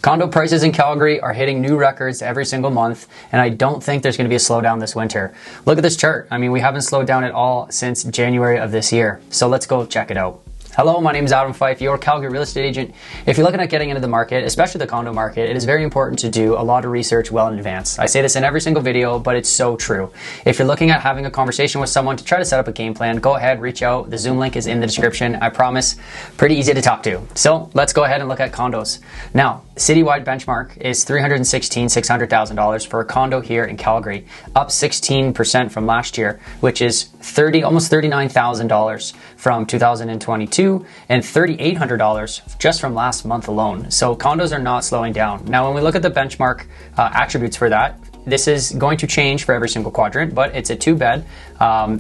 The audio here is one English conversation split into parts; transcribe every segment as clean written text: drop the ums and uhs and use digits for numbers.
Condo prices in Calgary are hitting new records every single month, and I don't think there's going to be a slowdown this winter. Look at this chart. I mean, we haven't slowed down at all since January of this year. So let's go check it out. Hello, my name is Adam Fyfe, your Calgary real estate agent. If you're looking at getting into the market, especially the condo market, it is very important to do a lot of research well in advance. I say this in every single video, but it's so true. If you're looking at having a conversation with someone to try to set up a game plan, go ahead, reach out. The Zoom link is in the description. I promise, pretty easy to talk to. So let's go ahead and look at condos. Now, citywide benchmark is $316,600,000 for a condo here in Calgary, up 16% from last year, which is almost $39,000 from 2022 and $3,800 just from last month alone. So condos are not slowing down. Now, when we look at the benchmark attributes for that, this is going to change for every single quadrant, but it's a 2-bed,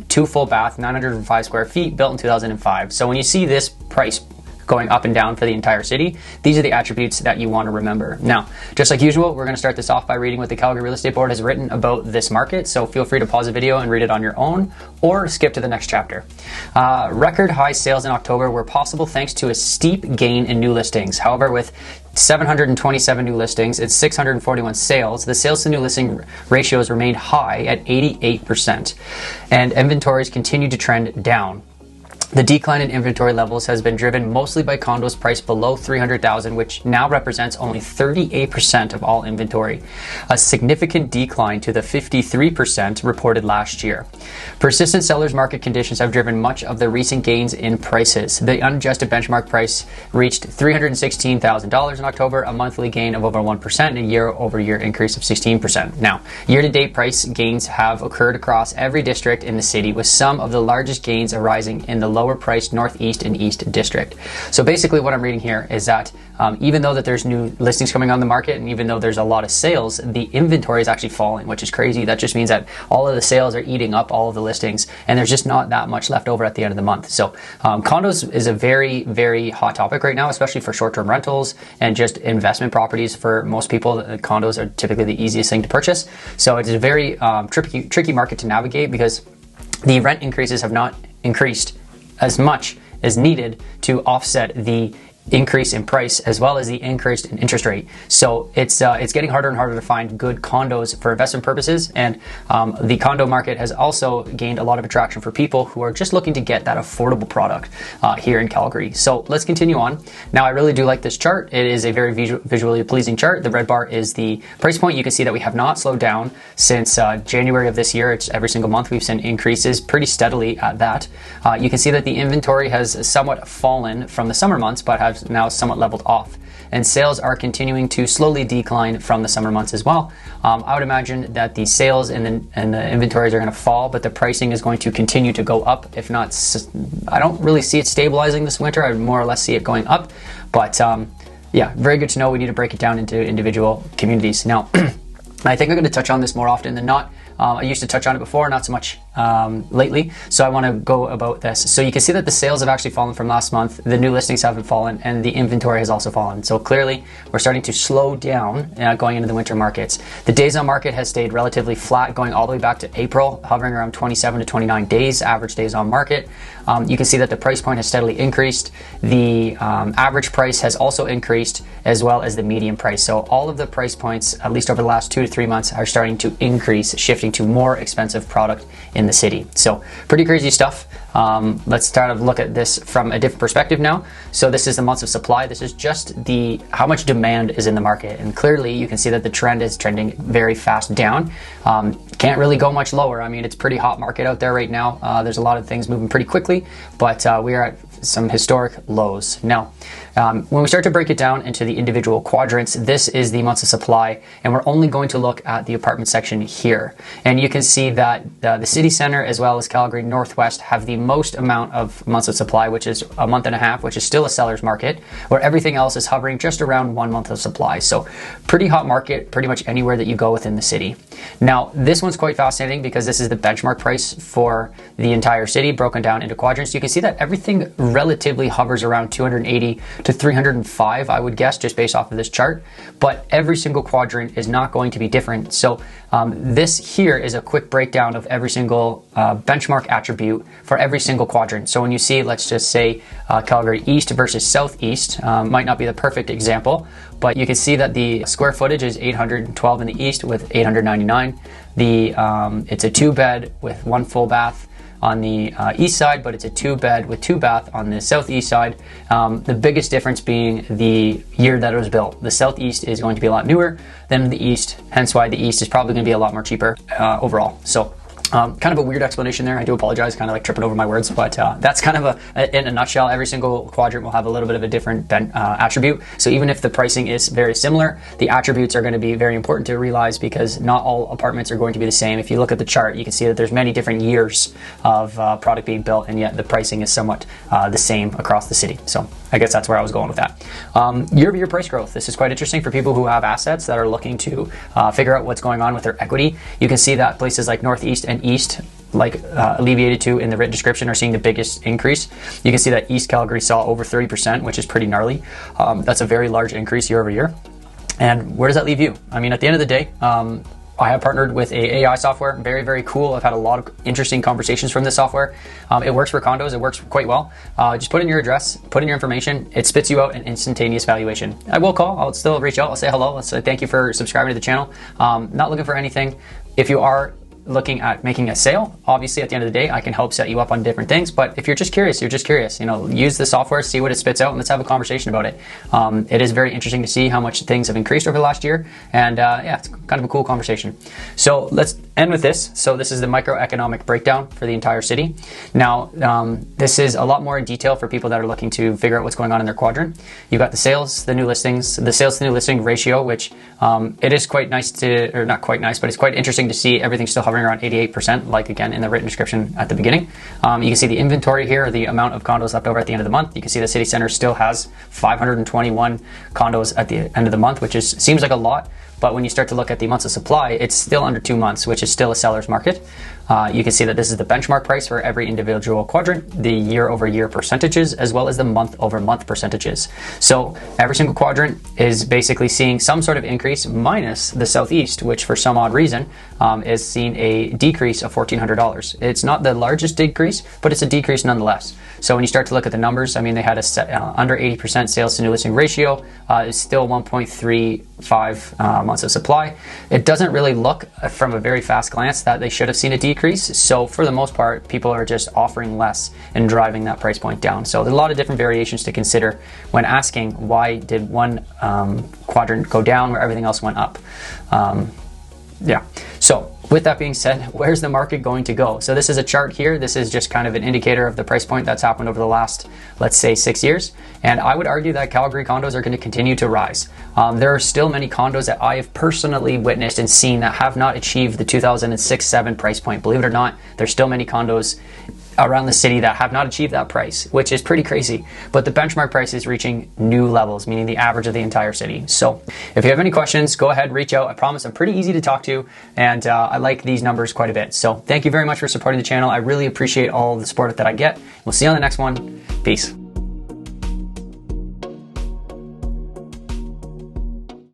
2 full bath, 905 square feet, built in 2005. So when you see this price going up and down for the entire city, these are the attributes that you want to remember. Now, just like usual, we're going to start this off by reading what the Calgary Real Estate Board has written about this market. So feel free to pause the video and read it on your own, or skip to the next chapter. Record high sales in October were possible thanks to a steep gain in new listings. However, with 727 new listings and 641 sales, the sales to new listing ratios remained high at 88%, and inventories continued to trend down. The decline in inventory levels has been driven mostly by condos priced below $300,000, which now represents only 38% of all inventory, a significant decline to the 53% reported last year. Persistent sellers market conditions have driven much of the recent gains in prices. The unadjusted benchmark price reached $316,000 in October, a monthly gain of over 1% and a year-over-year increase of 16%. Now, year-to-date price gains have occurred across every district in the city, with some of the largest gains arising in the lower priced Northeast and East District. So basically what I'm reading here is that even though that there's new listings coming on the market, and even though there's a lot of sales, the inventory is actually falling, which is crazy. That just means that all of the sales are eating up all of the listings, and there's just not that much left over at the end of the month. So condos is a very, very hot topic right now, especially for short-term rentals and just investment properties. For most people, condos are typically the easiest thing to purchase. So it's a very tricky market to navigate, because the rent increases have not increased as much as needed to offset the increase in price as well as the increase in interest rate. So it's getting harder and harder to find good condos for investment purposes, and the condo market has also gained a lot of attraction for people who are just looking to get that affordable product here in Calgary. So let's continue on. Now, I really do like this chart. It is a very visually pleasing chart. The red bar is the price point. You can see that we have not slowed down since January of this year. It's every single month we've seen increases pretty steadily at that. You can see that the inventory has somewhat fallen from the summer months, but has now somewhat leveled off, and sales are continuing to slowly decline from the summer months as well. I would imagine that the sales and the inventories are going to fall, but the pricing is going to continue to go up. If not, I don't really see it stabilizing this winter. I would more or less see it going up, but yeah, very good to know. We need to break it down into individual communities. Now, I think I'm going to touch on this more often than not. I used to touch on it before, not so much lately, so I want to go about this. So you can see that the sales have actually fallen from last month, the new listings haven't fallen, and the inventory has also fallen. So clearly, we're starting to slow down going into the winter markets. The days on market has stayed relatively flat, going all the way back to April, hovering around 27 to 29 days, average days on market. You can see that the price point has steadily increased. The average price has also increased, as well as the median price. So all of the price points, at least over the last 2 to 3 months, are starting to increase, shifting to more expensive product in the city. So pretty crazy stuff. Let's start to look at this from a different perspective now. So this is the months of supply. This is just how much demand is in the market, and clearly you can see that the trend is trending very fast down. Can't really go much lower. I mean, it's a pretty hot market out there right now. There's a lot of things moving pretty quickly, but we are at some historic lows. Now, when we start to break it down into the individual quadrants, this is the months of supply, and we're only going to look at the apartment section here. And you can see that the city center as well as Calgary Northwest have the most amount of months of supply, which is a month and a half, which is still a seller's market, where everything else is hovering just around 1 month of supply. So pretty hot market pretty much anywhere that you go within the city. Now, this one's quite fascinating because this is the benchmark price for the entire city broken down into quadrants. You can see that everything relatively hovers around $280 to 305, I would guess, just based off of this chart. But every single quadrant is not going to be different. So this here is a quick breakdown of every single benchmark attribute for every single quadrant. So when you see, let's just say Calgary East versus Southeast, might not be the perfect example, but you can see that the square footage is 812 in the East with 899. It's a 2-bed with 1 full bath on the east side, but it's a 2-bed with 2 bath on the southeast side. The biggest difference being the year that it was built. The southeast is going to be a lot newer than the east, hence why the east is probably going to be a lot more cheaper overall. So kind of a weird explanation there. I do apologize, kind of like tripping over my words, but that's kind of in a nutshell. Every single quadrant will have a little bit of a different attribute. So even if the pricing is very similar, the attributes are going to be very important to realize, because not all apartments are going to be the same. If you look at the chart, you can see that there's many different years of product being built, and yet the pricing is somewhat the same across the city. So I guess that's where I was going with that. Year-over-year price growth. This is quite interesting for people who have assets that are looking to figure out what's going on with their equity. You can see that places like Northeast and East, like alleviated to in the written description, are seeing the biggest increase. You can see that East Calgary saw over 30%, which is pretty gnarly. That's a very large increase year over year. And where does that leave you? I mean, at the end of the day, I have partnered with a AI software. Very, very cool. I've had a lot of interesting conversations from this software. It works for condos. It works quite well. Just put in your address, put in your information. It spits you out an instantaneous valuation. I will call. I'll still reach out. I'll say hello. I'll say thank you for subscribing to the channel. Not looking for anything. If you are looking at making a sale, obviously at the end of the day, I can help set you up on different things. But if you're just curious, you're just curious, you know, use the software, see what it spits out, and let's have a conversation about it. It is very interesting to see how much things have increased over the last year. And yeah, it's kind of a cool conversation. So let's end with this. So this is the microeconomic breakdown for the entire city. Now, this is a lot more in detail for people that are looking to figure out what's going on in their quadrant. You've got the sales, the new listings, the sales to new listing ratio, which it is quite nice to, or not quite nice, but it's quite interesting to see everything still hovering around 88%, like again in the written description at the beginning. You can see the inventory here, the amount of condos left over at the end of the month. You can see the city center still has 521 condos at the end of the month, which seems like a lot. But when you start to look at the months of supply, it's still under 2 months, which is still a seller's market. You can see that this is the benchmark price for every individual quadrant, the year-over-year percentages, as well as the month-over-month percentages. So every single quadrant is basically seeing some sort of increase, minus the southeast, which for some odd reason is seeing a decrease of $1,400. It's not the largest decrease, but it's a decrease nonetheless. So when you start to look at the numbers, I mean, they had a under 80% sales to new listing ratio, is still 1.35 months of supply. It doesn't really look from a very fast glance that they should have seen a decrease. So for the most part, people are just offering less and driving that price point down. So there's a lot of different variations to consider when asking why did one quadrant go down where everything else went up. Yeah. So with that being said, where's the market going to go? So this is a chart here. This is just kind of an indicator of the price point that's happened over the last, let's say, 6 years. And I would argue that Calgary condos are going to continue to rise. There are still many condos that I have personally witnessed and seen that have not achieved the 2006-07 price point. Believe it or not, there's still many condos around the city that have not achieved that price, which is pretty crazy. But the benchmark price is reaching new levels, meaning the average of the entire city. So if you have any questions, go ahead, reach out. I promise I'm pretty easy to talk to, and I like these numbers quite a bit. So thank you very much for supporting the channel. I really appreciate all the support that I get. We'll see you on the next one. Peace.